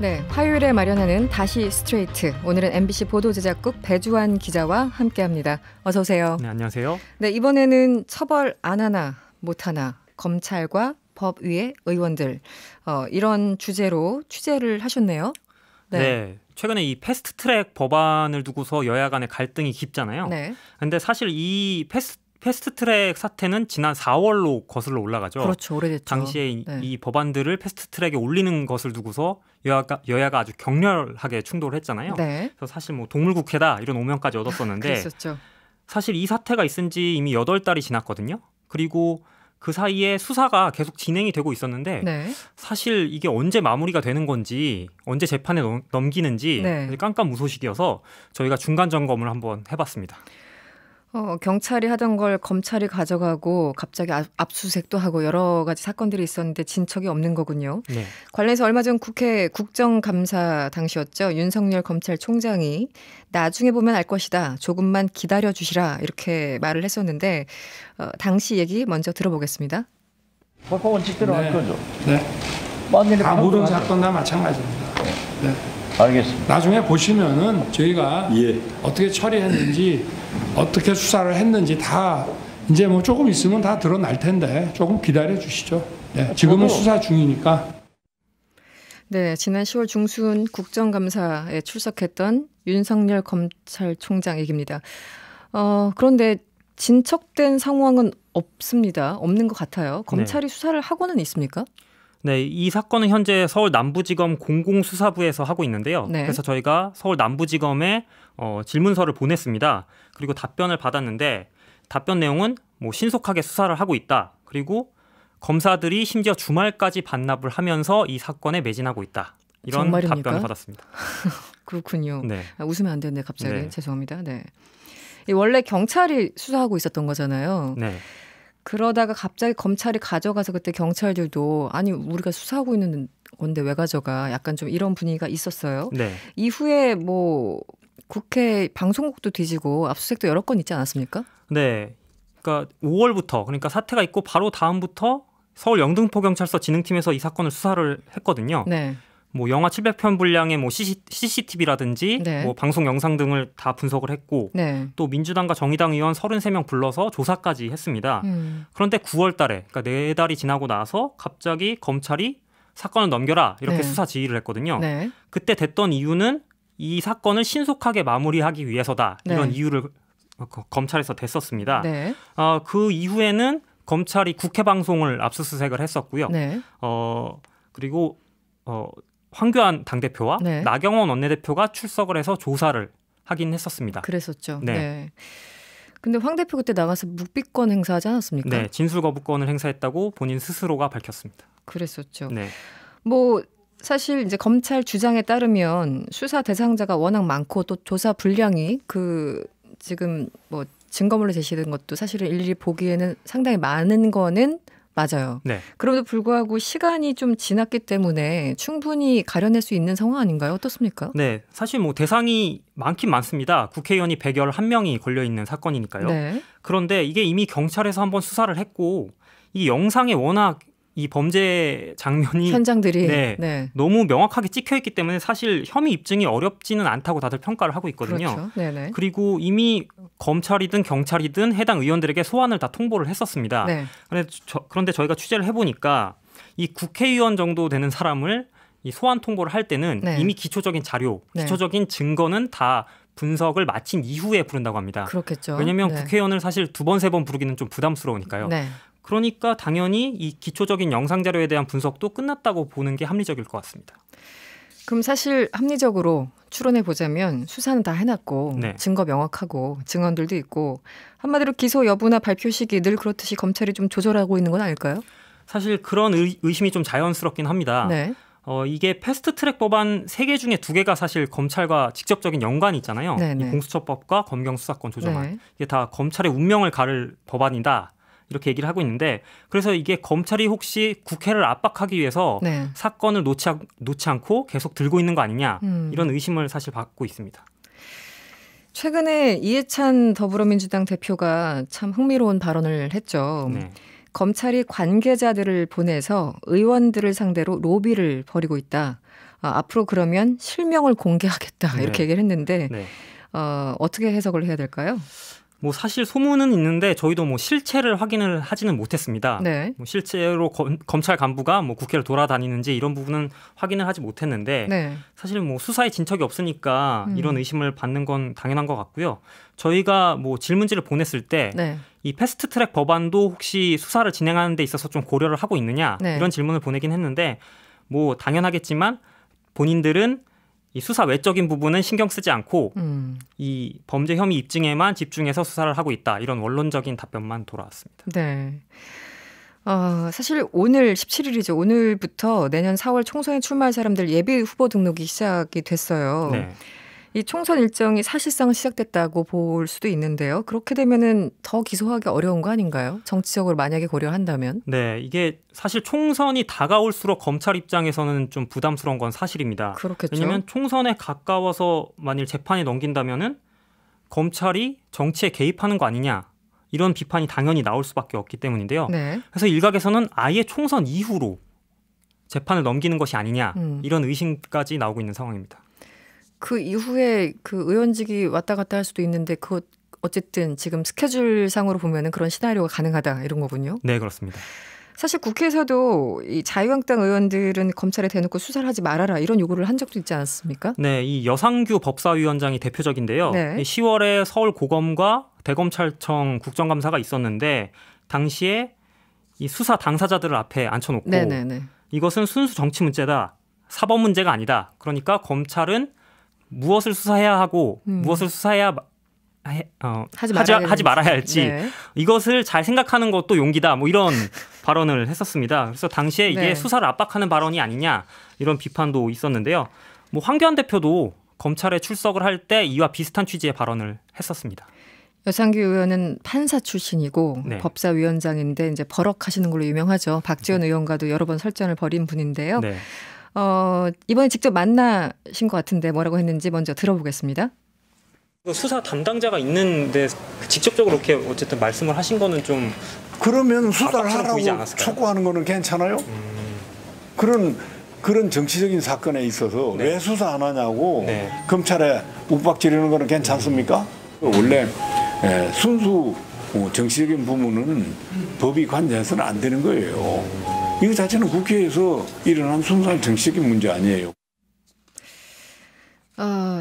네, 화요일에 마련하는 다시 스트레이트. 오늘은 MBC 보도제작국 배주환 기자와 함께합니다. 어서 오세요. 네, 안녕하세요. 네, 이번에는 처벌 안 하나 못 하나 검찰과 법 위의 의원들 이런 주제로 취재를 하셨네요. 네, 최근에 이 패스트트랙 법안을 두고서 여야 간의 갈등이 깊잖아요. 네. 근데 사실 이 패스트트랙 사태는 지난 4월로 거슬러 올라가죠. 그렇죠, 오래됐죠. 당시에 이 법안들을 패스트트랙에 올리는 것을 두고서 여야가 아주 격렬하게 충돌을 했잖아요. 네. 그래서 사실 뭐 동물국회다 이런 오명까지 얻었었는데 그랬었죠. 사실 이 사태가 있은 지 이미 8달이 지났거든요. 그리고 그 사이에 수사가 계속 진행이 되고 있었는데 네. 사실 이게 언제 마무리가 되는 건지 언제 재판에 넘기는지 네. 깜깜무소식이어서 저희가 중간 점검을 한번 해봤습니다. 경찰이 하던 걸 검찰이 가져가고 갑자기 압수수색도 하고 여러 가지 사건들이 있었는데 진척이 없는 거군요. 네. 관련해서 얼마 전 국회 국정감사 당시였죠. 윤석열 검찰총장이 나중에 보면 알 것이다. 조금만 기다려주시라 이렇게 말을 했었는데 당시 얘기 먼저 들어보겠습니다. 원칙대로 할 거죠. 네. 다 모든 사건 다 마찬가지입니다. 네. 알겠습니다. 나중에 보시면은 저희가 어떻게 처리했는지 어떻게 수사를 했는지 다 이제 뭐 조금 있으면 다 드러날 텐데 조금 기다려 주시죠. 네. 지금은 수사 중이니까. 네, 지난 10월 중순 국정감사에 출석했던 윤석열 검찰총장 얘기입니다. 그런데 진척된 상황은 없습니다. 없는 것 같아요. 검찰이 수사를 하고는 있습니까? 네, 이 사건은 현재 서울 남부지검 공공수사부에서 하고 있는데요. 네. 그래서 저희가 서울 남부지검에 질문서를 보냈습니다. 그리고 답변을 받았는데 답변 내용은 뭐 신속하게 수사를 하고 있다. 그리고 검사들이 심지어 주말까지 반납을 하면서 이 사건에 매진하고 있다. 이런 정말입니까? 답변을 받았습니다. 그렇군요. 네. 웃으면 안 되는데 갑자기 네. 죄송합니다. 네. 원래 경찰이 수사하고 있었던 거잖아요. 네. 그러다가 갑자기 검찰이 가져가서 그때 경찰들도 아니 우리가 수사하고 있는 건데 왜 가져가 약간 좀 이런 분위기가 있었어요. 네. 이후에 뭐 국회 방송국도 뒤지고 압수수색도 여러 건 있지 않았습니까? 네. 그러니까 5월부터 그러니까 사태가 있고 바로 다음부터 서울 영등포경찰서 진흥팀에서 이 사건을 수사를 했거든요. 네. 뭐 영하 700편 분량의 뭐 CCTV라든지 네. 뭐 방송 영상 등을 다 분석을 했고 네. 또 민주당과 정의당 의원 33명 불러서 조사까지 했습니다. 그런데 9월 달에 그러니까 4달이 지나고 나서 갑자기 검찰이 사건을 넘겨라 이렇게 네. 수사 지휘를 했거든요. 네. 그때 됐던 이유는 이 사건을 신속하게 마무리하기 위해서다. 이런 네. 이유를 검찰에서 댔었습니다. 네. 그 이후에는 검찰이 국회 방송을 압수수색을 했었고요. 네. 그리고 황교안 당대표와 네. 나경원 원내대표가 출석을 해서 조사를 하긴 했었습니다. 그랬었죠. 네. 네. 근데 황 대표 그때 나가서 묵비권 행사하지 않았습니까? 네, 진술 거부권을 행사했다고 본인 스스로가 밝혔습니다. 그랬었죠. 네. 뭐 사실 이제 검찰 주장에 따르면 수사 대상자가 워낙 많고 또 조사 분량이 지금 뭐 증거물로 제시된 것도 사실은 일일이 보기에는 상당히 많은 거는 맞아요. 네. 그럼에도 불구하고 시간이 좀 지났기 때문에 충분히 가려낼 수 있는 상황 아닌가요? 어떻습니까? 네, 사실 뭐 대상이 많긴 많습니다. 국회의원이 111명이 걸려 있는 사건이니까요. 네. 그런데 이게 이미 경찰에서 한번 수사를 했고 이 영상에 워낙 이 범죄 장면이 현장들이 네, 너무 명확하게 찍혀 있기 때문에 사실 혐의 입증이 어렵지는 않다고 다들 평가를 하고 있거든요. 그렇죠. 네네. 그리고 이미 검찰이든 경찰이든 해당 의원들에게 소환을 다 통보를 했었습니다. 네. 그런데 저희가 취재를 해보니까 이 국회의원 정도 되는 사람을 이 소환 통보를 할 때는 네. 이미 기초적인 자료, 네. 기초적인 증거는 다 분석을 마친 이후에 부른다고 합니다. 그렇겠죠. 왜냐하면 네. 국회의원을 사실 2번, 3번 부르기는 좀 부담스러우니까요. 네. 그러니까 당연히 이 기초적인 영상 자료에 대한 분석도 끝났다고 보는 게 합리적일 것 같습니다. 그럼 사실 합리적으로 추론해 보자면 수사는 다 해놨고 네. 증거 명확하고 증언들도 있고 한마디로 기소 여부나 발표 시기 늘 그렇듯이 검찰이 좀 조절하고 있는 건 아닐까요? 사실 그런 의심이 좀 자연스럽긴 합니다. 네. 이게 패스트트랙 법안 3개 중에 2개가 사실 검찰과 직접적인 연관이 있잖아요. 네네. 이 공수처법과 검경수사권 조정안. 네. 이게 다 검찰의 운명을 가를 법안이다. 이렇게 얘기를 하고 있는데 그래서 이게 검찰이 혹시 국회를 압박하기 위해서 네. 사건을 놓지 않고 계속 들고 있는 거 아니냐 이런 의심을 사실 받고 있습니다. 최근에 이해찬 더불어민주당 대표가 참 흥미로운 발언을 했죠. 네. 검찰이 관계자들을 보내서 의원들을 상대로 로비를 벌이고 있다. 앞으로 그러면 실명을 공개하겠다 네. 이렇게 얘기를 했는데 네. 어떻게 해석을 해야 될까요? 뭐 사실 소문은 있는데 저희도 뭐 실체를 확인을 하지는 못했습니다. 네. 뭐 실제로 검찰 간부가 뭐 국회를 돌아다니는지 이런 부분은 확인을 하지 못했는데 네. 사실 뭐 수사에 진척이 없으니까 이런 의심을 받는 건 당연한 것 같고요. 저희가 뭐 질문지를 보냈을 때 이 네. 패스트트랙 법안도 혹시 수사를 진행하는 데 있어서 좀 고려를 하고 있느냐 네. 이런 질문을 보내긴 했는데 뭐 당연하겠지만 본인들은 이 수사 외적인 부분은 신경 쓰지 않고 이 범죄 혐의 입증에만 집중해서 수사를 하고 있다. 이런 원론적인 답변만 돌아왔습니다. 네. 사실 오늘 17일이죠. 오늘부터 내년 4월 총선에 출마할 사람들 예비 후보 등록이 시작이 됐어요. 네. 이 총선 일정이 사실상 시작됐다고 볼 수도 있는데요. 그렇게 되면은 더 기소하기 어려운 거 아닌가요? 정치적으로 만약에 고려한다면. 네, 이게 사실 총선이 다가올수록 검찰 입장에서는 좀 부담스러운 건 사실입니다. 그렇겠죠. 왜냐하면 총선에 가까워서 만일 재판에 넘긴다면은 검찰이 정치에 개입하는 거 아니냐 이런 비판이 당연히 나올 수밖에 없기 때문인데요. 네. 그래서 일각에서는 아예 총선 이후로 재판을 넘기는 것이 아니냐 이런 의심까지 나오고 있는 상황입니다. 그 이후에 그 의원직이 왔다 갔다 할 수도 있는데 그 어쨌든 지금 스케줄상으로 보면은 그런 시나리오가 가능하다 이런 거군요. 네, 그렇습니다. 사실 국회에서도 이 자유한국당 의원들은 검찰에 대놓고 수사를 하지 말아라 이런 요구를 한 적도 있지 않았습니까? 네, 이 여상규 법사위원장이 대표적인데요. 네. 10월에 서울고검과 대검찰청 국정감사가 있었는데 당시에 이 수사 당사자들을 앞에 앉혀놓고 네네네. 이것은 순수 정치 문제다. 사법 문제가 아니다. 그러니까 검찰은 무엇을 수사해야 하고 무엇을 수사해야 하지 말아야 할지 네. 이것을 잘 생각하는 것도 용기다. 뭐 이런 발언을 했었습니다. 그래서 당시에 이게 네. 수사를 압박하는 발언이 아니냐 이런 비판도 있었는데요. 뭐 황교안 대표도 검찰에 출석을 할 때 이와 비슷한 취지의 발언을 했었습니다. 여상규 의원은 판사 출신이고 네. 법사위원장인데 이제 버럭하시는 걸로 유명하죠. 박지원 의원과도 여러 번 설전을 벌인 분인데요. 네. 이번에 직접 만나신 것 같은데 뭐라고 했는지 먼저 들어보겠습니다. 수사 담당자가 있는데 직접적으로 이렇게 어쨌든 말씀을 하신 거는 좀 그러면 수사를 압박처럼 보이지 하라고 않았을까요? 촉구하는 거는 괜찮아요? 그런 정치적인 사건에 있어서 네. 왜 수사 안 하냐고 네. 검찰에 욱박지르는 거는 괜찮습니까? 원래 순수 정치적인 부분은 법이 관여해서는 안 되는 거예요. 이거 자체는 국회에서 일어난 순수한 정치적인 문제 아니에요.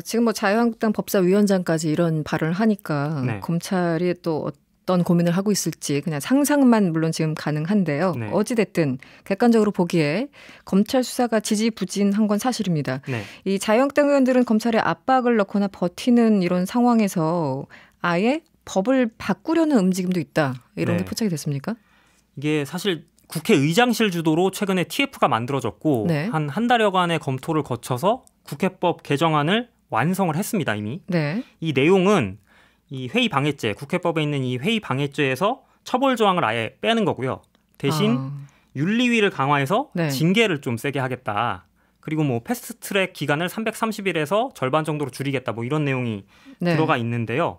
지금 뭐 자유한국당 법사위원장까지 이런 발언을 하니까 네. 검찰이 또 어떤 고민을 하고 있을지 그냥 상상만 물론 지금 가능한데요. 네. 어찌됐든 객관적으로 보기에 검찰 수사가 지지부진한 건 사실입니다. 네. 이 자유한국당 의원들은 검찰에 압박을 넣거나 버티는 이런 상황에서 아예 법을 바꾸려는 움직임도 있다. 이런 네. 게 포착이 됐습니까? 이게 사실 국회의장실 주도로 최근에 TF가 만들어졌고 네. 한 달여간의 검토를 거쳐서 국회법 개정안을 완성을 했습니다. 이미. 네. 이 내용은 이 회의 방해죄, 국회법에 있는 이 회의 방해죄에서 처벌 조항을 아예 빼는 거고요. 대신 윤리위를 강화해서 네. 징계를 좀 세게 하겠다. 그리고 뭐 패스트트랙 기간을 330일에서 절반 정도로 줄이겠다. 뭐 이런 내용이 네. 들어가 있는데요.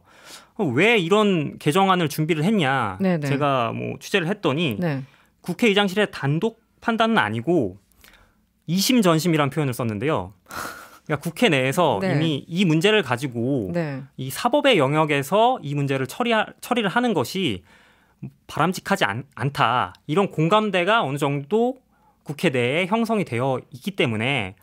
왜 이런 개정안을 준비를 했냐? 네네. 제가 뭐 취재를 했더니 네. 국회의장실의 단독 판단은 아니고 이심전심이라는 표현을 썼는데요. 그러니까 국회 내에서 네. 이미 이 문제를 가지고 네. 이 사법의 영역에서 이 문제를 처리를 하는 것이 바람직하지 않다. 이런 공감대가 어느 정도 국회 내에 형성이 되어 있기 때문에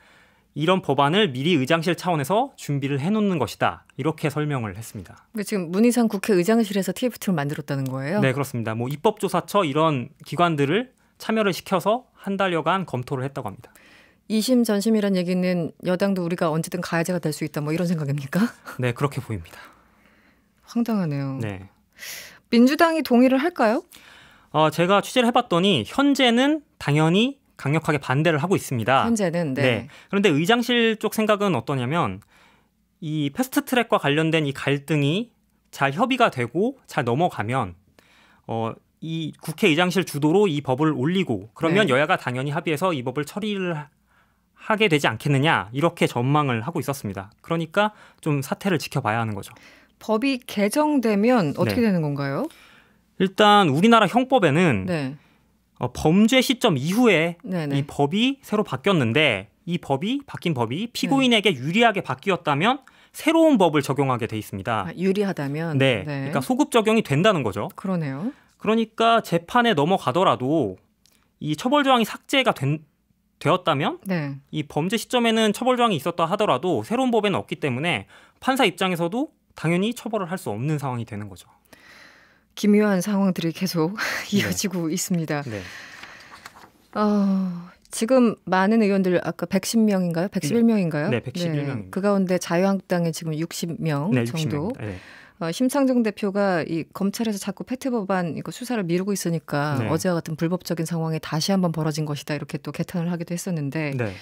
이런 법안을 미리 의장실 차원에서 준비를 해놓는 것이다. 이렇게 설명을 했습니다. 그러니까 지금 문희상 국회의장실에서 TF2를 만들었다는 거예요? 네, 그렇습니다. 뭐 입법조사처 이런 기관들을 참여를 시켜서 한 달여간 검토를 했다고 합니다. 이심전심이란 얘기는 여당도 우리가 언제든 가해자가 될 수 있다 뭐 이런 생각입니까? 네, 그렇게 보입니다. 황당하네요. 네. 민주당이 동의를 할까요? 제가 취재를 해봤더니 현재는 당연히 강력하게 반대를 하고 있습니다. 현재는 네. 그런데 의장실 쪽 생각은 어떠냐면 이 패스트트랙과 관련된 이 갈등이 잘 협의가 되고 잘 넘어가면 이 국회의장실 주도로 이 법을 올리고 그러면 네. 여야가 당연히 합의해서 이 법을 처리를 하게 되지 않겠느냐 이렇게 전망을 하고 있었습니다. 그러니까 좀 사태를 지켜봐야 하는 거죠. 법이 개정되면 어떻게 네. 되는 건가요? 일단 우리나라 형법에는 네. 범죄 시점 이후에 네네. 이 법이 새로 바뀌었는데 이 법이 바뀐 법이 피고인에게 유리하게 바뀌었다면 새로운 법을 적용하게 돼 있습니다. 유리하다면? 네. 그러니까 소급 적용이 된다는 거죠. 그러네요. 그러니까 재판에 넘어가더라도 이 처벌 조항이 삭제가 되었다면 네. 이 범죄 시점에는 처벌 조항이 있었다 하더라도 새로운 법에는 없기 때문에 판사 입장에서도 당연히 처벌을 할 수 없는 상황이 되는 거죠. 기묘한 상황들이 계속 이어지고 있습니다. 네. 지금 많은 의원들 아까 110명인가요? 111명인가요? 네, 111명. 그 가운데 자유한국당에 지금 60명 네, 정도. 60명. 네. 심상정 대표가 이 검찰에서 자꾸 패트 법안 이거 수사를 미루고 있으니까 네. 어제와 같은 불법적인 상황이 다시 한번 벌어진 것이다 이렇게 또 개탄을 하기도 했었는데 네.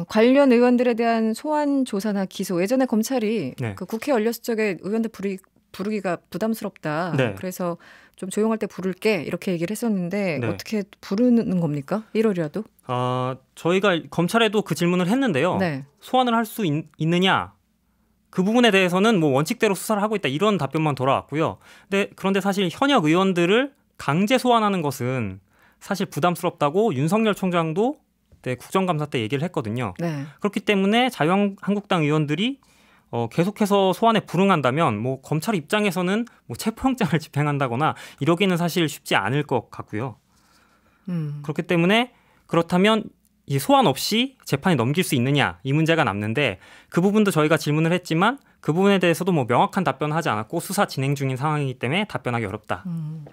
관련 의원들에 대한 소환 조사나 기소 예전에 검찰이 네. 그 국회 열렸을 적에 의원들 부르기가 부담스럽다. 네. 그래서 좀 조용할 때 부를게 이렇게 얘기를 했었는데 네. 어떻게 부르는 겁니까? 1월이라도? 저희가 검찰에도 그 질문을 했는데요. 네. 소환을 할 수 있느냐? 그 부분에 대해서는 뭐 원칙대로 수사를 하고 있다 이런 답변만 돌아왔고요. 그런데 사실 현역 의원들을 강제 소환하는 것은 사실 부담스럽다고 윤석열 총장도 국정감사 때 얘기를 했거든요. 네. 그렇기 때문에 자유한국당 의원들이 계속해서 소환에 불응한다면 뭐 검찰 입장에서는 뭐 체포영장을 집행한다거나 이러기는 사실 쉽지 않을 것 같고요. 그렇기 때문에 그렇다면 이 소환 없이 재판에 넘길 수 있느냐 이 문제가 남는데 그 부분도 저희가 질문을 했지만 그 부분에 대해서도 뭐 명확한 답변을 하지 않았고 수사 진행 중인 상황이기 때문에 답변하기 어렵다.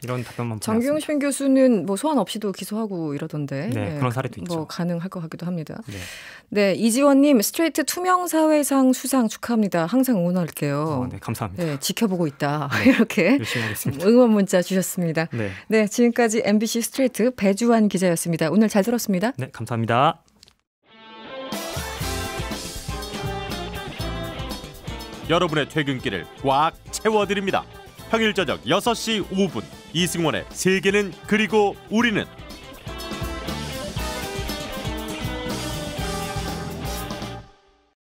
이런 답변만 보냈습니다. 정경심 교수는 뭐 소환 없이도 기소하고 이러던데. 네, 그런 사례도 있죠. 뭐 가능할 것 같기도 합니다. 네. 네, 이지원님 스트레이트 투명사회상 수상 축하합니다. 항상 응원할게요. 네, 감사합니다. 네, 지켜보고 있다. 네, 이렇게 열심히 하겠습니다. 응원 문자 주셨습니다. 네. 네, 지금까지 MBC 스트레이트 배주환 기자였습니다. 오늘 잘 들었습니다. 네, 감사합니다. 여러분의 퇴근길을 꽉 채워드립니다. 평일 저녁 6시 5분 이승원의 세계는 그리고 우리는